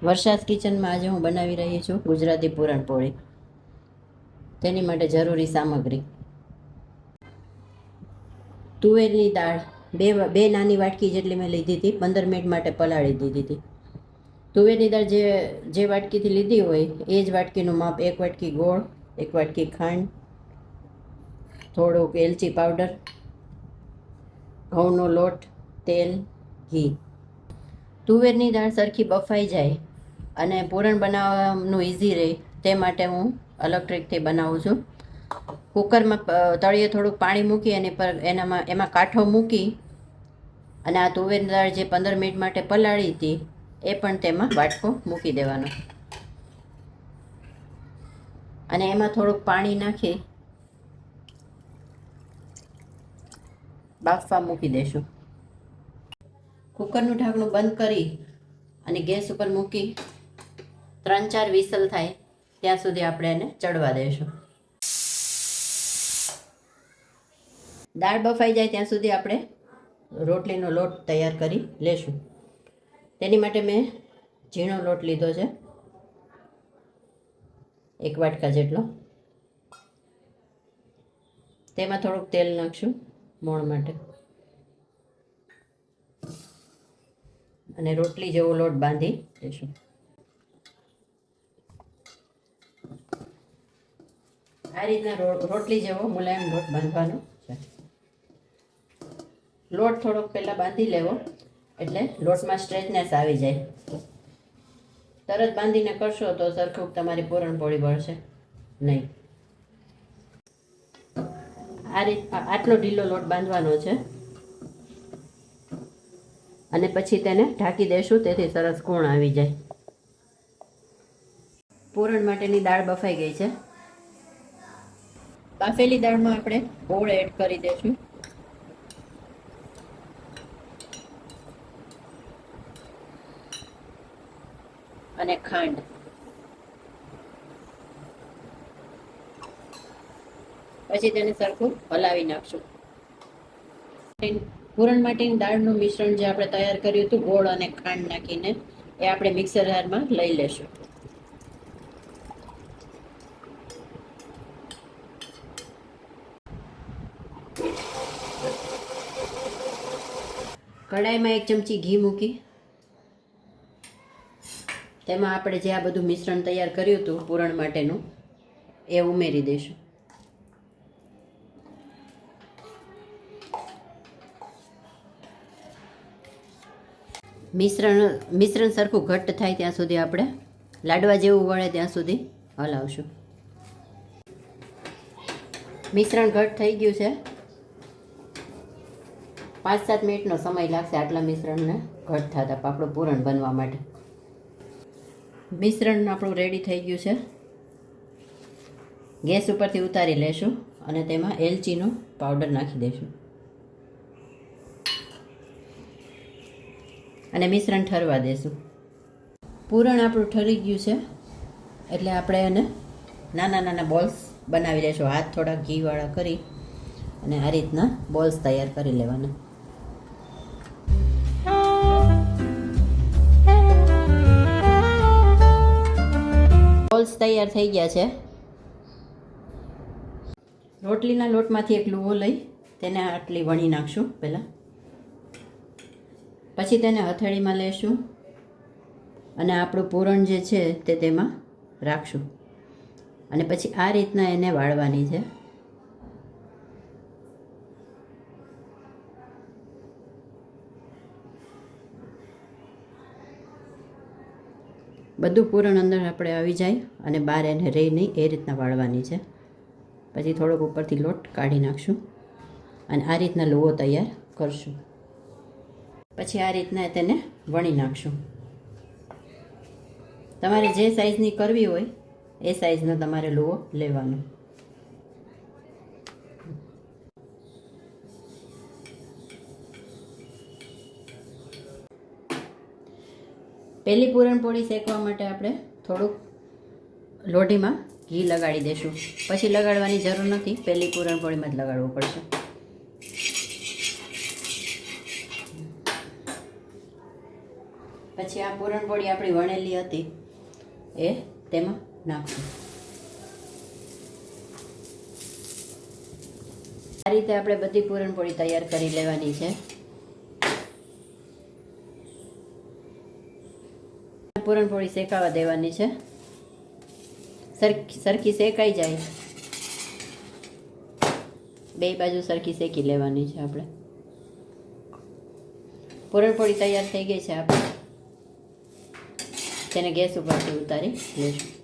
વર્ષાસ કિચનમાં આજે હું બનાવી રહી છું ગુજરાતી પૂરણપોળી. તેની માટે જરૂરી સામગ્રી: તુવેરની દાળ બે નાની વાટકી જેટલી મેં લીધી હતી, 15 મિનિટ માટે પલાળી દીધી હતી. તુવેરની દાળ જે વાટકીથી લીધી હોય એ જ વાટકીનું માપ: 1 વાટકી ગોળ, 1 વાટકી ખાંડ, થોડુંક એલચી પાવડર, ઘઉંનો લોટ, તેલ, ઘી. તુવેરની દાળ સરખી બફાઈ જાય અને પૂરણ બનાવવાનું ઇઝી રહે તે માટે હું અલગ ટ્રીકથી બનાવું છું. કુકરમાં તળિયે થોડુંક પાણી મૂકી અને એમાં કાંઠો મૂકી અને આ તુવેરની દાળ જે 15 મિનિટ માટે પલાળી હતી એ પણ તેમાં વાટકો મૂકી દેવાનો અને એમાં થોડુંક પાણી નાખી બાફવા મૂકી દેશું. કુકરનું ઢાંકણું બંધ કરી અને ગેસ ઉપર મૂકી 3-4 વિસલ થાય ત્યાં સુધી આપણે એને ચડવા દઈશું. દાળ બફાઈ જાય ત્યાં સુધી આપણે રોટલીનો લોટ તૈયાર કરી લેશું. તેની માટે મેં ઝીણો લોટ લીધો છે, 1 વાટકા જેટલો. તેમાં થોડુંક તેલ નાખશું મોણ માટે અને રોટલી જેવો લોટ બાંધી દઈશું. આ રીતના રોટલી જેવો મુલાયમ લોટ બાંધવાનો છે. લોટ થોડોક પહેલાં બાંધી લેવો એટલે લોટમાં સ્ટ્રેચનેસ આવી જાય. તરત બાંધીને કરશો તો સરખું તમારી પૂરણપોળી બળશે નહીં. આટલો ઢીલો લોટ બાંધવાનો છે અને પછી તેને ઢાંકી દેશું, તેથી સરસ કોણ આવી જાય. પૂરણ માટેની દાળ બફાઈ ગઈ છે. બાફેલી દાળમાં આપણે ગોળ એડ કરી દઈશું. અને ખાંડ. પછી તેને સરખું હલાવી નાખશું. પૂરણ માટેની દાળનું મિશ્રણ જે આપણે તૈયાર કર્યું હતું ગોળ અને ખાંડ નાખીને, એ આપણે મિક્સર જારમાં લઈ લેશું. કડાઈમાં 1 ચમચી ઘી મૂકી તેમાં આપણે જે આ બધું મિશ્રણ તૈયાર કર્યું હતું પૂરણ માટેનું એ ઉમેરી દઈશું. મિશ્રણ સરખું ઘટ્ટ થાય ત્યાં સુધી આપણે લાડવા જેવું વળે ત્યાં સુધી હલાવશું. મિશ્રણ ઘટ્ટ થઈ ગયું છે. 5-7 મિનિટનો સમય લાગશે આટલા મિશ્રણને ઘટ્ટ થતા આપણું પૂરણ બનવા માટે. મિશ્રણ આપણું રેડી થઈ ગયું છે. ગેસ ઉપરથી ઉતારી લેશું અને તેમાં એલચીનો પાવડર નાખી દઈશું અને મિશ્રણ ઠરવા દેશું. પૂરણ આપણું ઠરી ગયું છે એટલે આપણે એને નાના નાના બોલ્સ બનાવી લેશું. હાથ થોડા ઘીવાળા કરી અને આ રીતના બોલ્સ તૈયાર કરી લેવાના. બોલ્સ તૈયાર થઈ ગયા છે. રોટલીના લોટમાંથી એક લુવો લઈ તેને આટલી વણી નાખશું પહેલાં. પછી તેને હથેળીમાં લેશું અને આપણું પૂરણ જે છે તે તેમાં રાખશું અને પછી આ રીતના એને વાળવાની છે. બધું પૂરણ અંદર આપણે આવી જાય અને બહાર એને રહી નહીં એ રીતના વાળવાની છે. પછી થોડોક ઉપરથી લોટ કાઢી નાખશું અને આ રીતના લુવો તૈયાર કરશું. પછી આ રીતના તેને વણી નાખશું. તમારે જે સાઈઝની કરવી હોય એ સાઈઝનો તમારે લુવો લેવાનો. પહેલી પૂરણપોળી શેકવા માટે આપણે થોડુંક લોઢીમાં ઘી લગાડી દઈશું. પછી લગાડવાની જરૂર નથી, પહેલી પૂરણપોળીમાં જ લગાડવું પડશે. પછી આ પૂરણપોળી આપણી વણેલી હતી એ તેમાં નાખશું. આ રીતે આપણે બધી પૂરણપોળી તૈયાર કરી લેવાની છે. પૂરણપોળી શેકાવા દેવાની છે. સરખી શેકાઈ જાય, બે બાજુ સરખી શેકી લેવાની છે. આપણે પૂરણપોળી તૈયાર થઈ ગઈ છે. આપણે તેને ગેસ ઉપરથી ઉતારી લઈશું.